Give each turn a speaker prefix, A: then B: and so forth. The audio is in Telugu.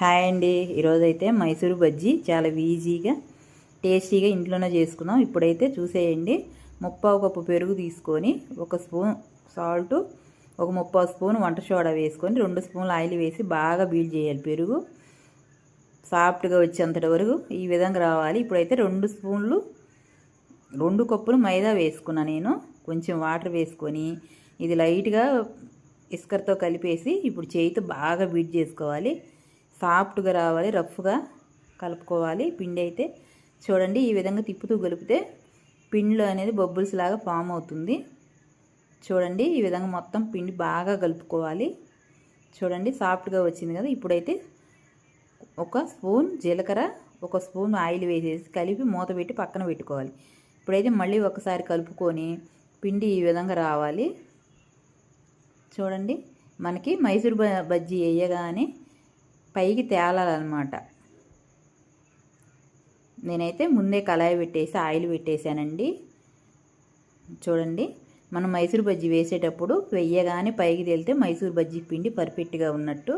A: హాయ్ అండి. ఈరోజైతే మైసూరు బజ్జీ చాలా ఈజీగా టేస్టీగా ఇంట్లోనే చేసుకుందాం. ఇప్పుడైతే చూసేయండి, 3/4 కప్పు పెరుగు తీసుకొని 1 స్పూన్ సాల్ట్, ఒక 3/4 స్పూన్ వంట సోడా వేసుకొని 2 స్పూన్లు ఆయిల్ వేసి బాగా బీట్ చేయాలి. పెరుగు సాఫ్ట్గా వచ్చేంతటి వరకు ఈ విధంగా రావాలి. ఇప్పుడైతే 2 కప్పులు మైదా వేసుకున్నా. నేను కొంచెం వాటర్ వేసుకొని ఇది లైట్గా ఇస్కర్తో కలిపేసి ఇప్పుడు చేయితో బాగా బీట్ చేసుకోవాలి. సాఫ్ట్గా రావాలి, రఫ్గా కలుపుకోవాలి. పిండి అయితే చూడండి, ఈ విధంగా తిప్పుతూ కలిపితే పిండిలో అనేది బబుల్స్ లాగా ఫామ్ అవుతుంది. చూడండి, ఈ విధంగా మొత్తం పిండి బాగా కలుపుకోవాలి. చూడండి, సాఫ్ట్గా వచ్చింది కదా. ఇప్పుడైతే 1 స్పూన్ జీలకర్ర, 1 స్పూన్ ఆయిల్ వేసేసి కలిపి మూత పెట్టి పక్కన పెట్టుకోవాలి. ఇప్పుడైతే మళ్ళీ ఒకసారి కలుపుకొని పిండి ఈ విధంగా రావాలి. చూడండి, మనకి మైసూర్ బజ్జీ వేయగానే పైకి తేలాలన్నమాట. నేనైతే ముందే కళాయి పెట్టేసి ఆయిల్ పెట్టేశానండి. చూడండి, మనం మైసూర్ బజ్జీ వేసేటప్పుడు వెయ్యగానే పైకి తేలితే మైసూర్ బజ్జీ పిండి పర్ఫెక్ట్గా ఉన్నట్టు.